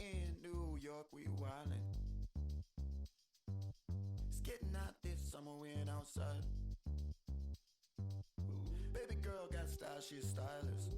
in New York, we wildin'. It's getting out this summer, we ain't outside. Baby girl got style, she a stylist.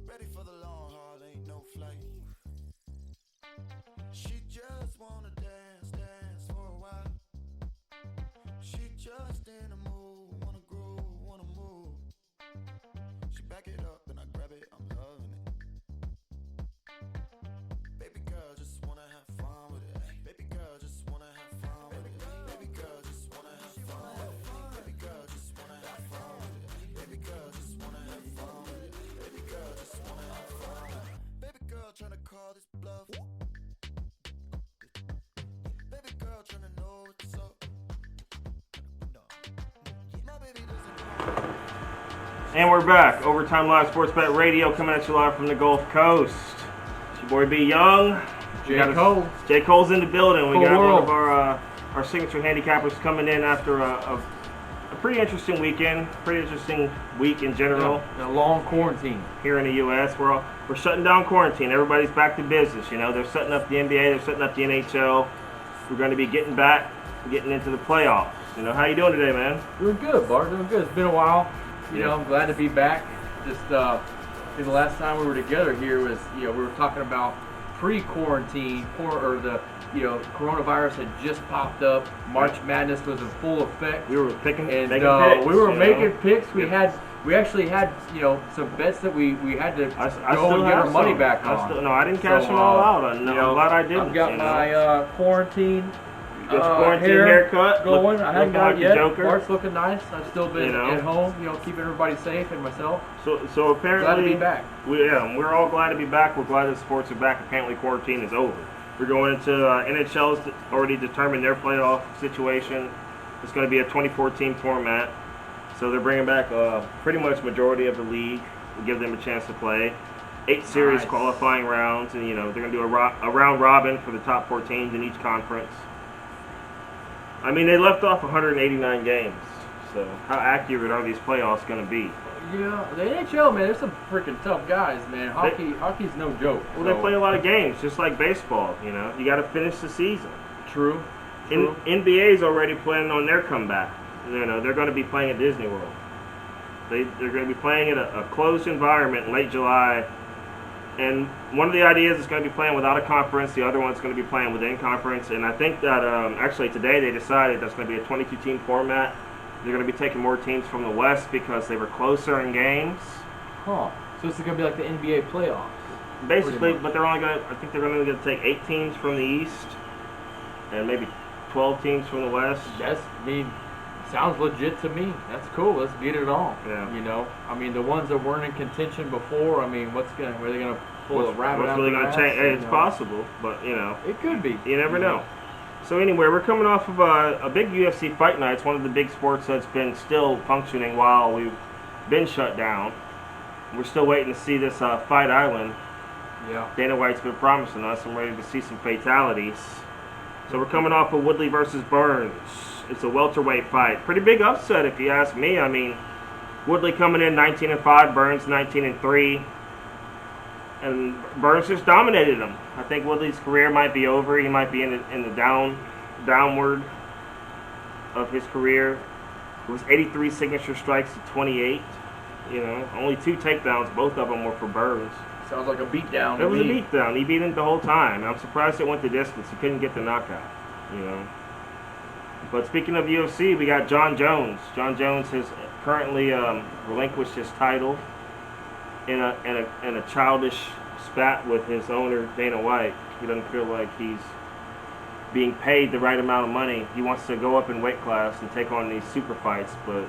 Ready for the long haul, ain't no flight. She just wanna dance, dance for a while. She just in a mood, wanna groove, wanna move. She back it up and I grab it, I'm loving it. Baby girl just wanna have fun with it. Baby girl just wanna have fun with it. Baby girl just wanna have fun with it. Baby girl just wanna have fun with it. Baby girl just wanna have fun with it. Baby girl just wanna have fun with it. Baby girl tryna call this bluff. Baby girl tryna know what's up. My baby doesn't know. And we're back. Overtime Live Sports Bet Radio coming at you live from the Gulf Coast. It's your boy B. Young. J. Cole's in the building. We got one of our signature handicappers coming in after a pretty interesting weekend, pretty interesting week in general. A long quarantine here in the U.S. We're shutting down quarantine. Everybody's back to business. You know, they're setting up the NBA, they're setting up the NHL. We're going to be getting into the playoffs. You know, how you doing today, man? Doing good, Bart. Doing good. It's been a while. You know, I'm glad to be back. Just the last time we were together here was, we were talking about pre-quarantine, or the coronavirus had just popped up. March Madness was in full effect. We were making picks. We were making picks. We actually had some bets that we had to go and get our money back on. I didn't cash them all out. I'm glad I didn't. I've got my quarantine. Quarantine haircut going. I haven't got it yet. Joker. Bart's looking nice. I've still been at home, keeping everybody safe and myself. So apparently, glad to be back. We're all glad to be back. We're glad that sports are back. Apparently, quarantine is over. We're going into NHL's already determined their playoff situation. It's going to be a 24-team format. So they're bringing back pretty much majority of the league to give them a chance to play. 8 series qualifying rounds, and they're going to do a round robin for the top 4 teams in each conference. I mean, they left off 189 games. So how accurate are these playoffs going to be? Yeah, the NHL, man, there's some freaking tough guys, man. Hockey's no joke. Well, they play a lot of games, just like baseball. You got to finish the season. True. NBA's already planning on their comeback. They're going to be playing at Disney World. They're going to be playing in a closed environment in late July. And one of the ideas is going to be playing without a conference. The other one's going to be playing within conference. And I think that actually today they decided that's going to be a 22-team format. They're going to be taking more teams from the West because they were closer in games. Huh. So this is going to be like the NBA playoffs. Basically, but I think they're only going to take 8 teams from the East and maybe 12 teams from the West. Sounds legit to me. That's cool. Let's get it on. Yeah. The ones that weren't in contention before, were they going to pull a rabbit out? What's really going to change? It's possible, but it could be. You never know. So anyway, we're coming off of a big UFC fight night. It's one of the big sports that's been still functioning while we've been shut down. We're still waiting to see this Fight Island. Yeah. Dana White's been promising us. I'm ready to see some fatalities. So we're coming off of Woodley versus Burns. It's a welterweight fight. Pretty big upset if you ask me. I mean, Woodley coming in 19-5, Burns 19-3. And Burns just dominated him. I think Woodley's career might be over. He might be in the downward of his career. It was 83 signature strikes to 28. Only 2 takedowns. Both of them were for Burns. Sounds like a beatdown. It was a beatdown. He beat him the whole time. I'm surprised it went the distance. He couldn't get the knockout. But speaking of UFC, we got John Jones. John Jones has currently relinquished his title in a childish spat with his owner, Dana White. He doesn't feel like he's being paid the right amount of money. He wants to go up in weight class and take on these super fights, but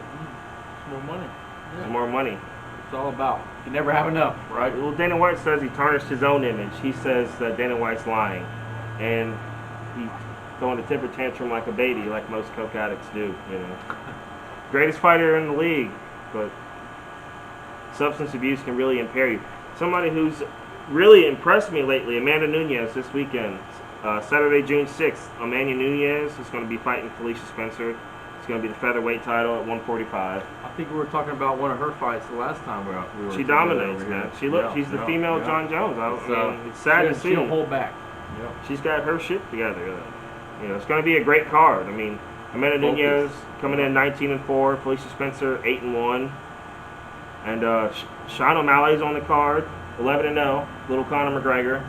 more money. There's more money. It's all about. You never have enough, right? Well, Dana White says he tarnished his own image. He says that Dana White's lying, and he's throwing a temper tantrum like a baby, like most coke addicts do. Greatest fighter in the league, but substance abuse can really impair you. Somebody who's really impressed me lately, Amanda Nunes, this weekend. Saturday, June 6th, Amanda Nunes is going to be fighting Felicia Spencer. It's going to be the featherweight title at 145. I think we were talking about one of her fights the last time we were She together dominates, over man. here. She's the female John Jones. It's sad to see. She don't hold back. Yeah. She's got her shit together. You know, it's going to be a great card. I mean, Amanda Nunes coming in 19-4, Felicia Spencer 8-1, and Sean O'Malley's on the card, 11-0. Little Conor McGregor.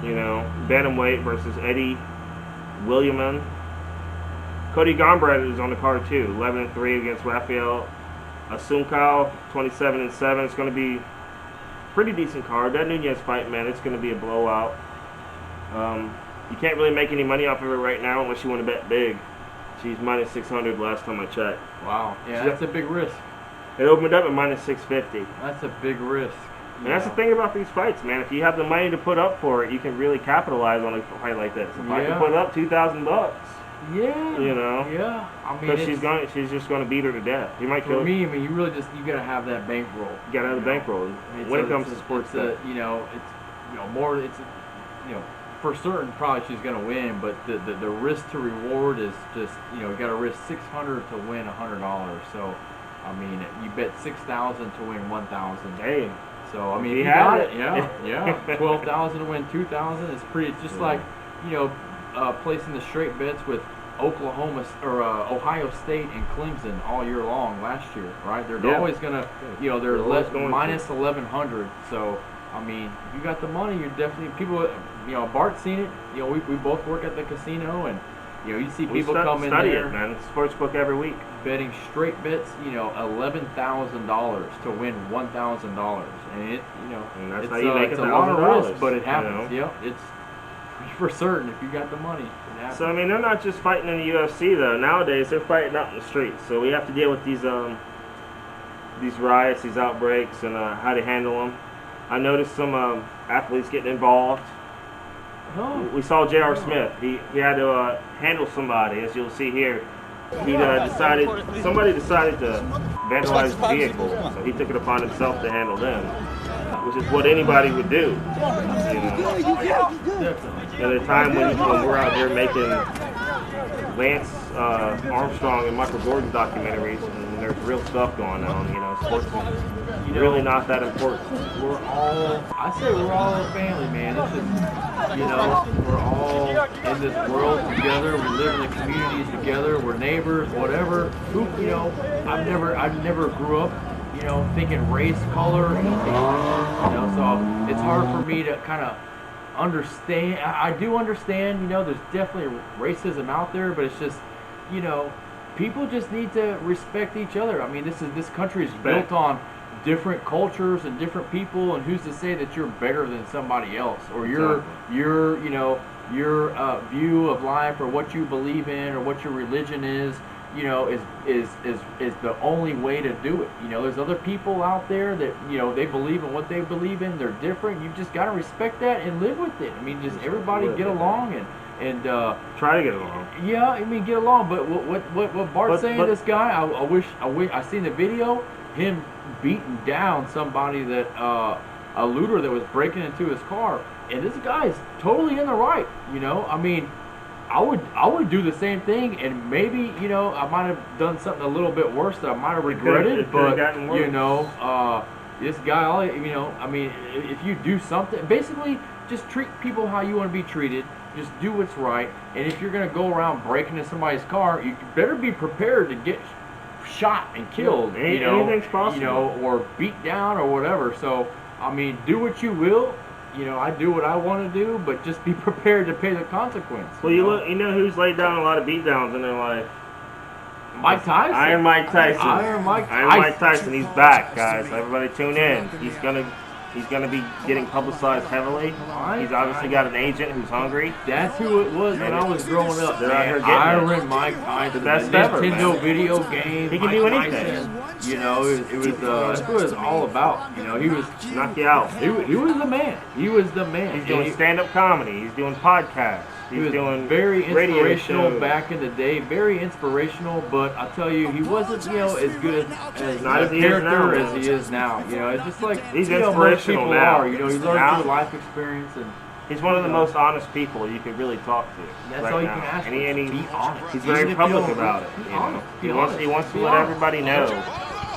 You know, bantamweight versus Eddie Williamson. Cody Garbrandt is on the card too, 11-3 against Rafael Asuncao, 27-7. It's going to be a pretty decent card. That Nunes fight, man, it's going to be a blowout. You can't really make any money off of it right now unless you want to bet big. She's minus 600 last time I checked. Wow. Yeah, that's a big risk. It opened up at minus 650. That's a big risk. And that's the thing about these fights, man. If you have the money to put up for it, you can really capitalize on a fight like this. If I can put up $2,000, yeah, you know, yeah. I mean, because she's just gonna beat her to death. You might kill for her. me. I mean, you gotta have that bankroll. You gotta have the bankroll when it comes to sports. It's more. It's for certain probably she's gonna win, but the risk to reward is just you got to risk $600 to win $100. So, I mean, you bet $6,000 to win $1,000. Hey. So I mean, if you got it, yeah, 12,000 to win 2,000 is pretty. It's just like placing the straight bets with Oklahoma or Ohio State and Clemson all year long last year, right? They're always gonna, they're minus 1,100. So I mean, if you got the money, you're definitely people. Bart's seen it. We both work at the casino, and you see people come in there, man. Sportsbook every week. Betting straight bets, $11,000 to win $1,000, and and that's how you make it's a lot of risk, but it happens. It's for certain if you got the money. It happens. So I mean, they're not just fighting in the UFC though. Nowadays, they're fighting out in the streets. So we have to deal with these riots, these outbreaks, and how to handle them. I noticed some athletes getting involved. Oh. We saw J.R. Smith. He had to handle somebody, as you'll see here. Somebody decided to vandalize the vehicle, so he took it upon himself to handle them, which is what anybody would do. At a time when we're out here making Lance Armstrong and Michael Jordan documentaries, and there's real stuff going on. Sports is really not that important. I say we're all a family, man. It's just, we're all in this world together. We live in the communities together. We're neighbors, whatever. I never grew up, thinking race, color, anything. So it's hard for me to kind of understand. I do understand, there's definitely racism out there, but it's just, people just need to respect each other. I mean, this country is built on different cultures and different people, and who's to say that you're better than somebody else, or your view of life, or what you believe in, or what your religion is, is the only way to do it. There's other people out there that they believe in what they believe in. They're different. You just got to respect that and live with it. I mean, just everybody get along and try to get along. Yeah, I mean, get along. But what Bart's saying, this guy, I wish I seen the video, him beating down somebody that a looter that was breaking into his car, and this guy's totally in the right. I mean, I would do the same thing, and maybe I might have done something a little bit worse that I might have regretted. But this guy, I mean, if you do something, basically just treat people how you want to be treated. Just do what's right, and if you're gonna go around breaking into somebody's car, you better be prepared to get shot and killed. Anything's possible. Or beat down or whatever. So I mean, do what you will. I do what I want to do, but just be prepared to pay the consequence. Well, you know who's laid down a lot of beatdowns in their life? Mike Tyson. Iron Mike Tyson. Iron Mike Tyson. He's back, guys. Everybody tune in. He's gonna be getting publicized heavily. He's obviously got an agent who's hungry. That's who it was when I was growing up. Iron Mike Tyson, the best ever, Nintendo man. Video game. He can do anything. It was that's what it was all about. He was knock you out. He was the man. He was the man. He's doing stand-up comedy. He's doing podcasts. He was doing very inspirational shows. back in the day. Very inspirational, but I tell you, he wasn't as good as a character as he is now. It's just like he's most inspirational people now. are. You learn through life experience, and He's one of the most honest people you could really talk to. That's right all you now. can ask for. And Be honest. he's Even very if public you don't- about it. be You know? honest. Be He wants to Be let honest. everybody know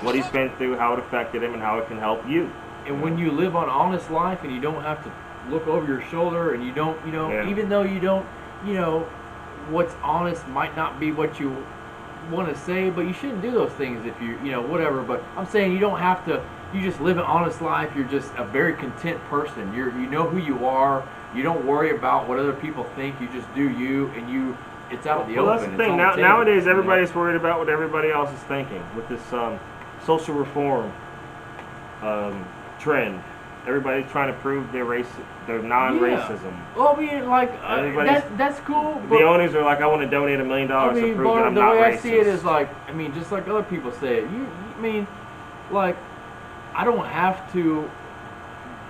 what he's been through, how it affected him, and how it can help you. And when you live an honest life and you don't have to look over your shoulder and you don't, Yeah. even though you don't, what's honest might not be what you want to say, but you shouldn't do those things if you, whatever. But I'm saying you don't have to, you just live an honest life. You're just a very content person. You know who you are. You don't worry about what other people think. You just do you, and it's out in the Well, open. that's the thing. It's on the table, Nowadays, everybody's worried about what everybody else is thinking with this social reform trend. Everybody's trying to prove their non-racism. Well, I mean, like, that's cool. But The owners are like, I want to donate $1 million to prove that I'm the not way racist. I see it is like, I mean, just like other people say it. I mean, like, I don't have to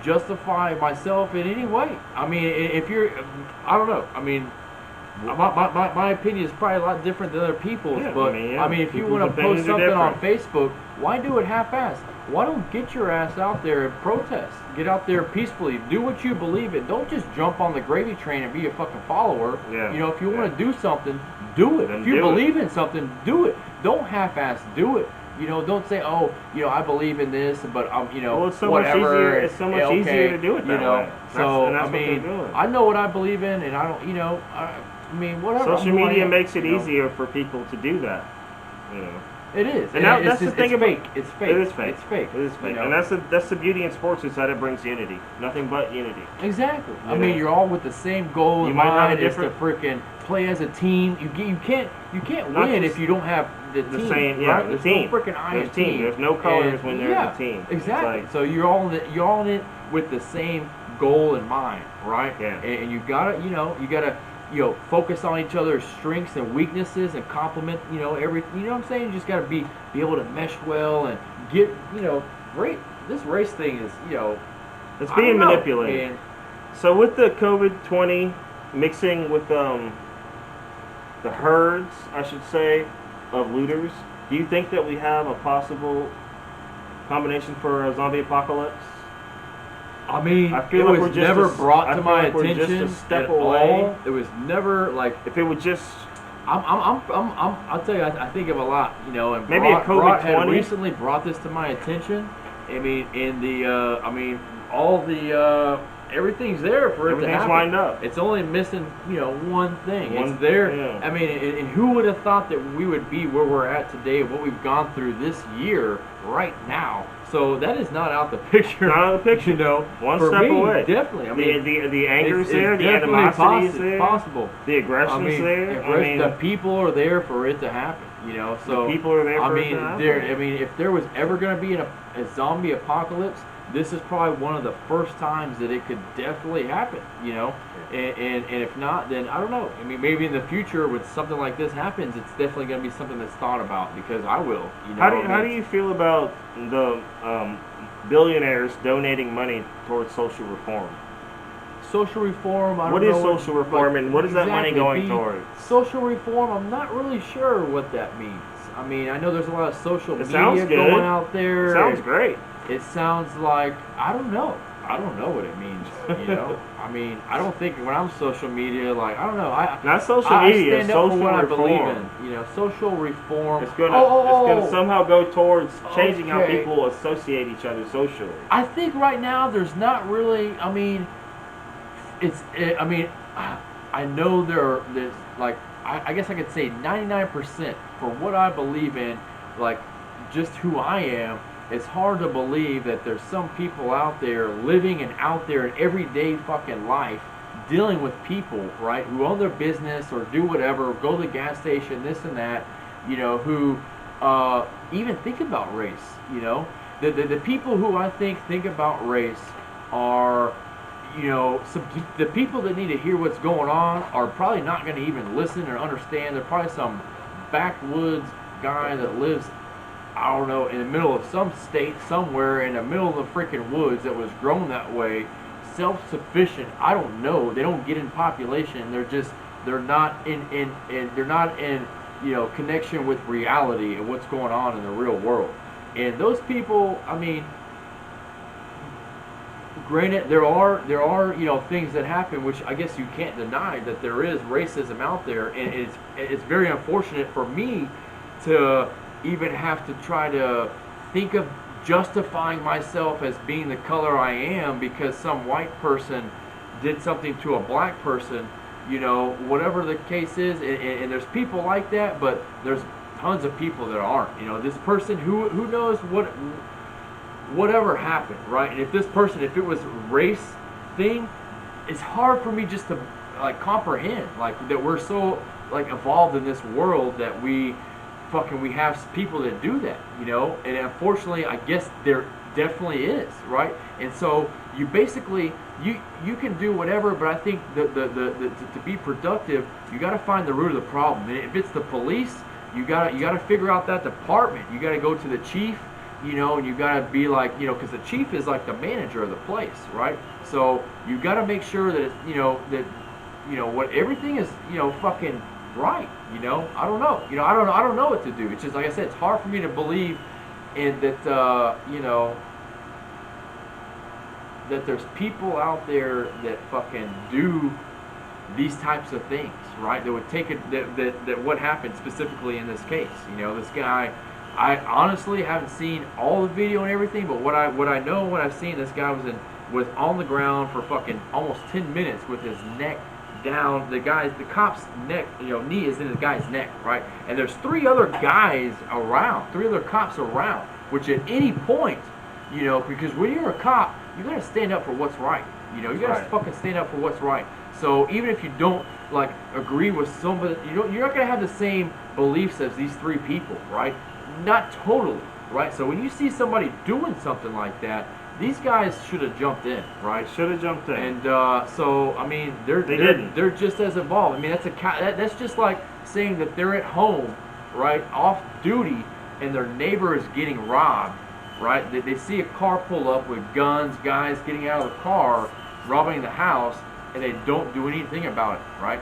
justify myself in any way. I mean, if you're, I don't know. I mean, my opinion is probably a lot different than other people's. Yeah, but I mean, if you people's want to post opinions are something on different. Facebook, why do it half-assed? Why don't get your ass out there and protest? Get out there peacefully. Do what you believe in. Don't just jump on the gravy train and be a fucking follower. Yeah. If you want to do something, do it. Then If you do it. believe in something, do it. Don't half-ass do it. Don't say, oh, I believe in this, but Well, it's so whatever. much easier. It's so much okay, easier to do it that way. So And that's I what they're mean, doing. I know what I believe in, and I don't, I mean, whatever. Social I'm who I media am, makes it you know. easier for people to do that. It is, And it's that's the just, thing it's about fake. It's fake. It is fake. It's fake. It is fake. you know? And that's the beauty in sports is that it brings unity. Nothing but unity. Exactly. I You mean, know. you're all with the same goal You in might have mind. a Is to different- freaking play as a team. You can't Not win just if you don't have the The team. same, yeah, right? the There's team. no freaking I in There's team. team. There's no colors And, when there's yeah, a team. It's Exactly. like- So you're all in it with the same goal in mind, right? Yeah. And you gotta focus on each other's strengths and weaknesses and compliment everything. You know what I'm saying? You just gotta be able to mesh well and get This race thing is It's I being don't know, manipulated. man. So with the COVID-20 mixing with the herds, I should say, of looters, do you think that we have a possible combination for a zombie apocalypse? I mean, I feel it like was we're just never a- brought I to feel my like we're just a attention step at away. all. It was never like If it would just I'll tell you, I think of a lot, and Maybe a Brock had COVID-20? recently brought this to my attention. I mean, all the everything's there for it to everything's happen. lined up. It's only missing, one thing. One- It's there. yeah. I mean, and who would have thought that we would be where we're at today, what we've gone through this year, right now? So that is not out the picture. Not out of the picture. One for step me, away. Definitely. I mean, the anger is it's there, the definitely animosity is there, possible. the aggression is there. I mean, the people are there for it to happen. So the people are there for it to happen. I mean, if there was ever going to be a zombie apocalypse, this is probably one of the first times that it could definitely happen. And if not, then I don't know. I mean, maybe in the future when something like this happens, it's definitely going to be something that's thought about because I will. How do you feel about the billionaires donating money towards social reform? Social reform. I don't What know is social reform, and what is that money going be. towards? Social reform. I'm not really sure what that means. I mean, I know there's a lot of social media sounds good. going out there. It sounds great. It sounds like I don't know. I don't know what it means. I mean, I don't think when I'm social media, like I don't know. Not social I media, stand up for social what I reform. believe in. Social reform. It's gonna somehow go towards changing how Okay. people associate each other socially. I think right now there's not really. I mean, I know there's like I guess I could say 99% for what I believe in, like just who I am. It's hard to believe that there's some people out there living and out there in everyday fucking life dealing with people, right, who own their business or do whatever, go to the gas station, this and that, who even think about race, The people who I think about race are, the people that need to hear what's going on are probably not going to even listen or understand. They're probably some backwoods guy that lives, I don't know, in the middle of some state somewhere in the middle of the freaking woods that was grown that way, self-sufficient. I don't know. They don't get in population. They're not in connection with reality and what's going on in the real world. And those people, I mean, granted, there are things that happen, which I guess you can't deny that there is racism out there, and it's very unfortunate for me to even have to try to think of justifying myself as being the color I am because some white person did something to a black person, whatever the case is, and there's people like that, but there's tons of people that aren't. This person who knows whatever happened, right? And if it was race thing, it's hard for me just to comprehend that we're so evolved in this world that we have people that do that, and unfortunately I guess there definitely is, right? And so you basically you can do whatever, but I think to be productive, you got to find the root of the problem. And if it's the police, you got to figure out that department. You got to go to the chief, and you got to be because the chief is like the manager of the place, right? So you got to make sure that what everything is fucking right. I don't know. I don't know what to do. It's just like I said, it's hard for me to believe in that. That there's people out there that fucking do these types of things, right? That would take it. That what happened specifically in this case. This guy. I honestly haven't seen all the video and everything, but what I know, what I've seen, this guy was on the ground for fucking almost 10 minutes with his neck down. The cop's neck, knee is in the guy's neck, right? And there's three other cops around, which at any point, because when you're a cop, you gotta stand up for what's right. You gotta fucking stand up for what's right. So even if you don't agree with somebody, you're not gonna have the same beliefs as these three people, right? Not totally, right? So when you see somebody doing something like that, these guys should have jumped in, right? Should have jumped in. And so I mean, they're just as involved. I mean, that's just like saying that they're at home, right, off duty, and their neighbor is getting robbed, right? They see a car pull up with guns, guys getting out of the car, robbing the house, and they don't do anything about it, right?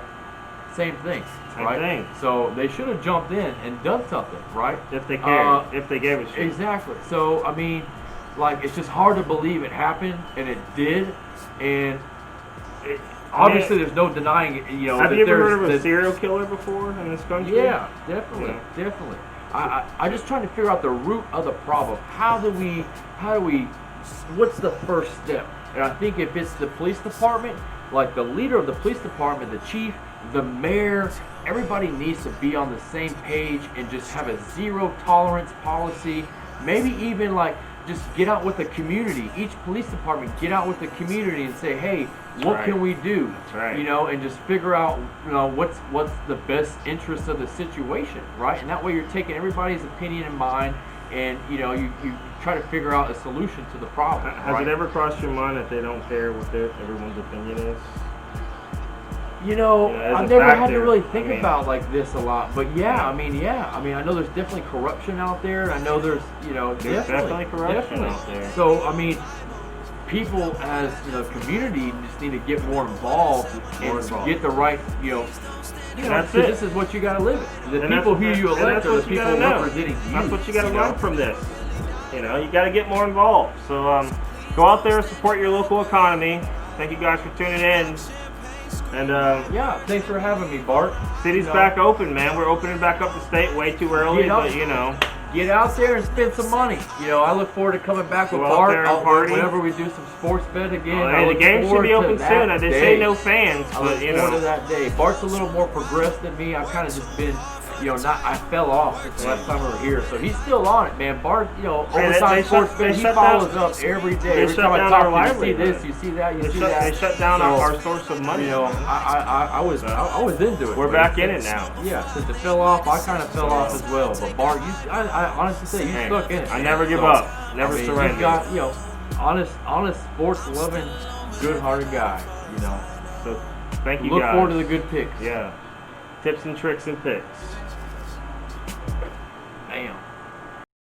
Same thing, right? So they should have jumped in and done something, right? If they cared, if they gave a shit. Exactly. So I mean, it's just hard to believe it happened, and it did, and obviously there's no denying it. Have you ever heard of a serial killer before in this country? Yeah, definitely. I just trying to figure out the root of the problem. How do we? What's the first step? And I think if it's the police department, the leader of the police department, the chief, the mayor, everybody needs to be on the same page and just have a zero tolerance policy. Maybe even just get out with the community. Each police department get out with the community and say, hey, what can we do? That's right. And just figure out, what's the best interest of the situation, right? And that way you're taking everybody's opinion in mind, and you try to figure out a solution to the problem. Has it ever crossed your mind that they don't care what everyone's opinion is? I've never had to really think about this a lot, but I mean, I know there's definitely corruption out there, and I know there's definitely corruption out there. So I mean, people as community just need to get more involved and get the right, That's it. This is what you got to live with. The people who you elect are the people representing you. That's what you got to learn from this. You got to get more involved. So go out there, support your local economy. Thank you guys for tuning in. And thanks for having me, Bart. City's back open, man. We're opening back up the state way too early, but get out there and spend some money. I look forward to coming back with Bart. Whenever we do some sports bet again. The game should be open soon. They say no fans, but I look forward to that day. Bart's a little more progressed than me. I've kind of just been, I fell off since the last time we were here, so he's still on it, man. Bart, Overtime Sports Bet, he follows up every day. Every time I talk to you, you see this, you see that, you see that. They shut down our source of money. I was into it. We're back in it now. Yeah, since it fell off, I kind of fell off as well. But Bart, I honestly say you stuck in it. I never give up, never surrender. You got, honest, sports-loving, good-hearted guy. So thank you guys. Look forward to the good picks. Yeah, tips and tricks and picks.